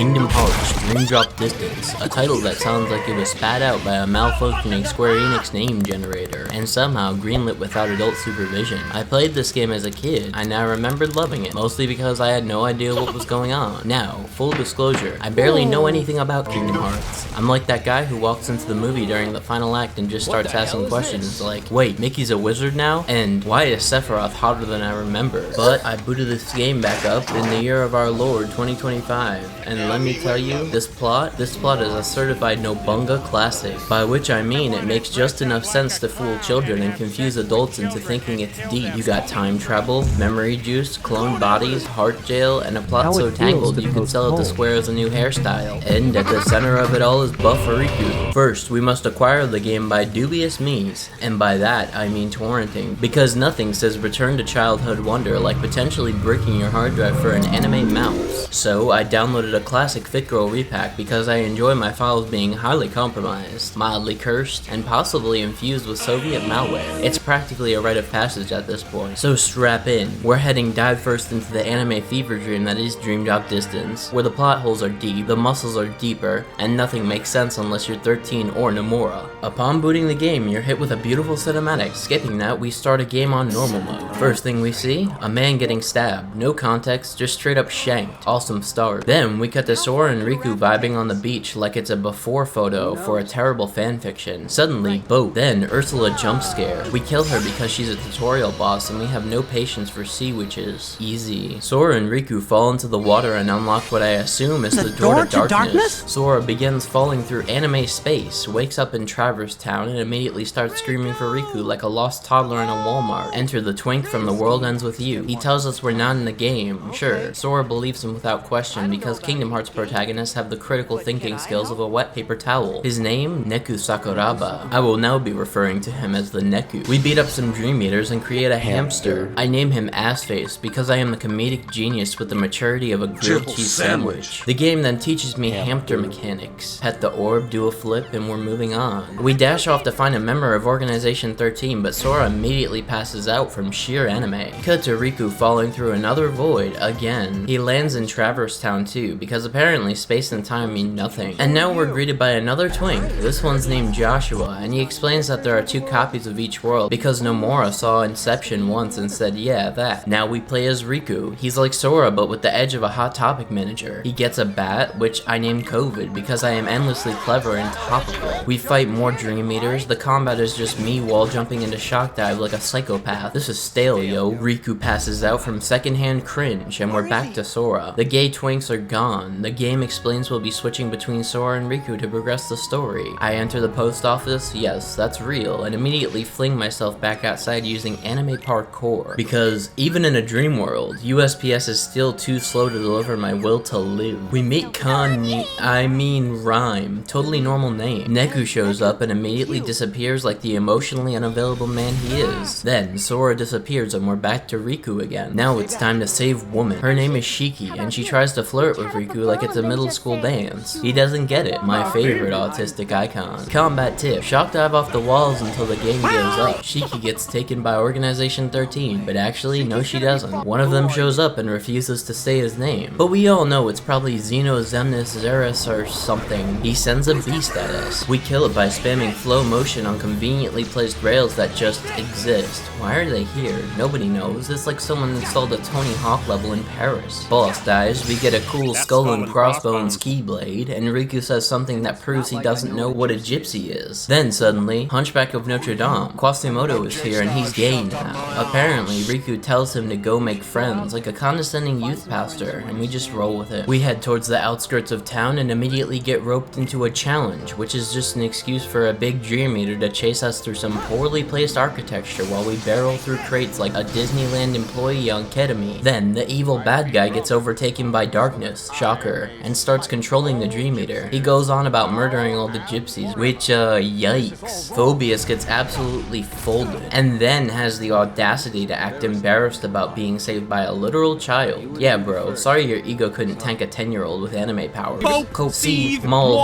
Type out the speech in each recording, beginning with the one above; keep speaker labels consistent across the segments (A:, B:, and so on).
A: Kingdom Hearts Dream Drop Distance, a title that sounds like it was spat out by a malfunctioning Square Enix name generator, and somehow greenlit without adult supervision. I played this game as a kid, I now remembered loving it, mostly because I had no idea what was going on. Now, full disclosure, I barely know anything about Kingdom Hearts. I'm like that guy who walks into the movie during the final act and just starts asking questions like, wait, Mickey's a wizard now? And why is Sephiroth hotter than I remember? But I booted this game back up in the year of our Lord 2025, and let me tell you, this plot is a certified Nobunga classic, by which I mean it makes just enough sense to fool children and confuse adults into thinking it's deep. You got time travel, memory juice, cloned bodies, heart jail, and a plot so tangled you can sell it to Square as a new hairstyle. And at the center of it all is Buff Riku. First, we must acquire the game by dubious means, and by that I mean torrenting, because nothing says return to childhood wonder like potentially breaking your hard drive for an anime mouse. So I downloaded a classic Fit Girl repack because I enjoy my files being highly compromised, mildly cursed, and possibly infused with Soviet malware. It's practically a rite of passage at this point, so strap in. We're heading dive first into the anime fever dream that is Dream Drop Distance, where the plot holes are deep, the muscles are deeper, and nothing makes sense unless you're 13 or Nomura. Upon booting the game, you're hit with a beautiful cinematic. Skipping that, we start a game on normal mode. First thing we see, a man getting stabbed. No context, just straight up shanked. Awesome start. Then we cut to Sora and Riku vibing on the beach like it's a before photo for a terrible fanfiction. Suddenly, boat. Then Ursula jump scare. We kill her because she's a tutorial boss and we have no patience for sea witches. Easy. Sora and Riku fall into the water and unlock what I assume is the door to darkness. Sora begins falling through anime space, wakes up in Traverse Town, and immediately starts screaming for Riku like a lost toddler in a Walmart. Enter the twink from The World Ends With You. He tells us we're not in the game. Sure, Sora believes him without question because Kingdom Hearts protagonists have the critical thinking skills of a wet paper towel. His name? Neku Sakuraba. I will now be referring to him as the Neku. We beat up some Dream Eaters and create a hamster. I name him Assface because I am the comedic genius with the maturity of a grilled cheese sandwich. The game then teaches me hamster mechanics. Pet the orb, do a flip, and we're moving on. We dash off to find a member of Organization 13, but Sora immediately passes out from sheer anime. Cut to Riku falling through another void again. He lands in Traverse Town too, because apparently space and time mean nothing. And now we're greeted by another twink. This one's named Joshua, and he explains that there are 2 copies of each world because Nomura saw Inception once and said, yeah, that. Now we play as Riku. He's like Sora, but with the edge of a Hot Topic manager. He gets a bat, which I named COVID because I am endlessly clever and topical. We fight more Dream Eaters. The combat is just me wall jumping into shock dive like a psychopath. This is stale, yo. Riku passes out from secondhand cringe, and we're back to Sora. The gay twinks are gone. The game explains we'll be switching between Sora and Riku to progress the story. I enter the post office, yes, that's real, and immediately fling myself back outside using anime parkour. Because even in a dream world, USPS is still too slow to deliver my will to live. We meet Rhyme, totally normal name. Neku shows up and immediately disappears like the emotionally unavailable man he is. Then Sora disappears and we're back to Riku again. Now it's time to save woman. Her name is Shiki and she tries to flirt with Riku like it's a middle school dance. He doesn't get it. My favorite autistic icon. Combat tip. Shock dive off the walls until the game gives up. Shiki gets taken by Organization 13, but actually no she doesn't. One of them shows up and refuses to say his name. But we all know it's probably Xenozemnis Xeris or something. He sends a beast at us. We kill it by spamming Flowmotion on conveniently placed rails that just exist. Why are they here? Nobody knows. It's like someone installed a Tony Hawk level in Paris. Boss dies, we get a cool skull and crossbones keyblade, and Riku says something that proves he doesn't know what a gypsy is. Then suddenly, Hunchback of Notre Dame, Quasimodo is here and he's gay now. Apparently, Riku tells him to go make friends, like a condescending youth pastor, and we just roll with it. We head towards the outskirts of town and immediately get roped into a challenge, which is just an excuse for a big Dream Eater to chase us through some poorly placed architecture while we barrel through crates like a Disneyland employee on ketamine. Then, the evil bad guy gets overtaken by darkness, shocker, and starts controlling the Dream Eater. He goes on about murdering all the gypsies, which, yikes. Phobius gets absolutely folded, and then has the audacity to act embarrassed about being saved by a literal child. Yeah, bro, sorry your ego couldn't tank a 10-year-old with anime powers.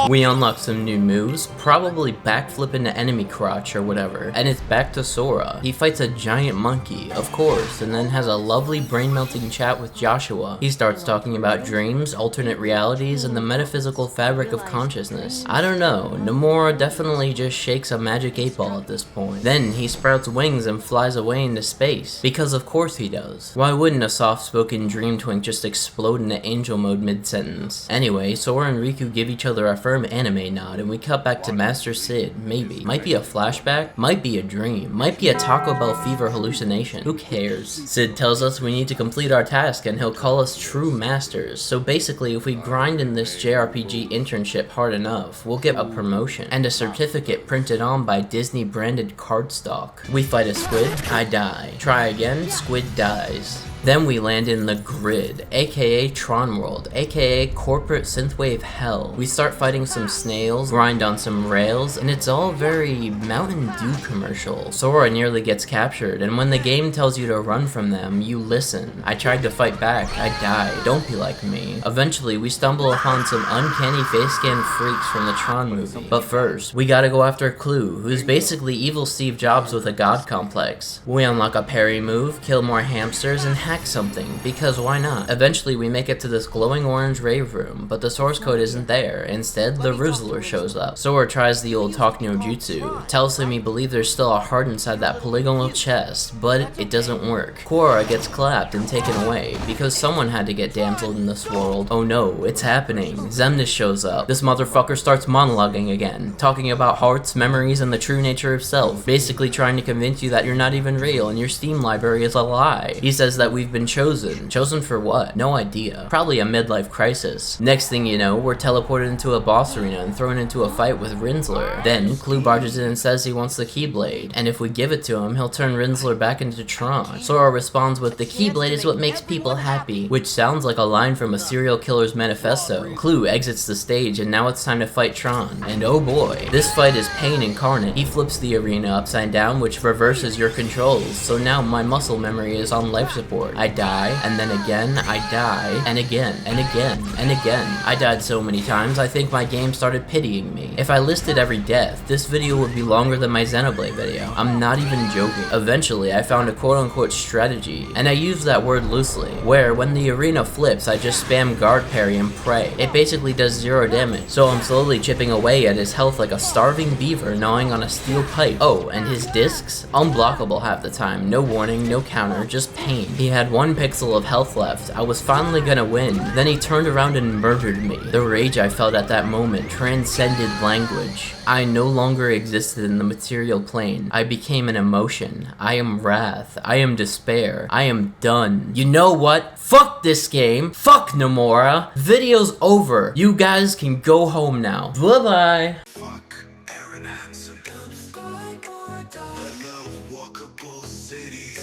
A: We unlock some new moves, probably backflip into enemy crotch or whatever, and it's back to Sora. He fights a giant monkey, of course, and then has a lovely brain-melting chat with Joshua. He starts talking about dreams, alternate alternate realities and the metaphysical fabric of consciousness. I don't know, Nomura definitely just shakes a magic 8-ball at this point. Then he sprouts wings and flies away into space, because of course he does. Why wouldn't a soft-spoken dream twink just explode into angel mode mid-sentence? Anyway, Sora and Riku give each other a firm anime nod, and we cut back to Master Sid, maybe. Might be a flashback, might be a dream, might be a Taco Bell fever hallucination. Who cares? Sid tells us we need to complete our task and he'll call us true masters. So basically, if we grind in this JRPG internship hard enough, we'll get a promotion and a certificate printed on by Disney branded cardstock. We fight a squid, I die. Try again, squid dies. Then we land in the grid, aka Tron World, aka corporate synthwave hell. We start fighting some snails, grind on some rails, and it's all very Mountain Dew commercial. Sora nearly gets captured, and when the game tells you to run from them, you listen. I tried to fight back, I died, don't be like me. Eventually, we stumble upon some uncanny face scan freaks from the Tron movie. But first, we gotta go after Clue, who's basically evil Steve Jobs with a god complex. We unlock a parry move, kill more hamsters, and hack something, because why not? Eventually we make it to this glowing orange rave room, but the source code isn't there. Instead, the Rizzler shows up. Sora tries the old talk no jutsu, tells him he believes there's still a heart inside that polygonal chest, but it doesn't work. Korra gets clapped and taken away, because someone had to get damseled in this world. Oh no, it's happening. Xemnas shows up. This motherfucker starts monologuing again, talking about hearts, memories, and the true nature of self, basically trying to convince you that you're not even real and your Steam library is a lie. He says that we've been chosen. Chosen for what? No idea. Probably a midlife crisis. Next thing you know, we're teleported into a boss arena and thrown into a fight with Rinsler. Then, Clue barges in and says he wants the Keyblade, and if we give it to him, he'll turn Rinsler back into Tron. Sora responds with, "The Keyblade is what makes people happy," which sounds like a line from a serial killer's manifesto. Clue exits the stage, and now it's time to fight Tron. And oh boy, this fight is pain incarnate. He flips the arena upside down, which reverses your controls, so now my muscle memory is on life support. I die, and then again, I die, and again, and again, and again. I died so many times, I think my game started pitying me. If I listed every death, this video would be longer than my Xenoblade video. I'm not even joking. Eventually, I found a quote-unquote strategy, and I use that word loosely, where when the arena flips, I just spam guard parry and pray. It basically does 0 damage, so I'm slowly chipping away at his health like a starving beaver gnawing on a steel pipe. Oh, and his discs? Unblockable half the time. No warning, no counter, just pain. He had 1 pixel of health left. I was finally gonna win. Then he turned around and murdered me. The rage I felt at that moment transcended language. I no longer existed in the material plane. I became an emotion. I am wrath. I am despair. I am done. You know what? Fuck this game. Fuck Nomura. Video's over. You guys can go home now. Bye-bye. Walkable city.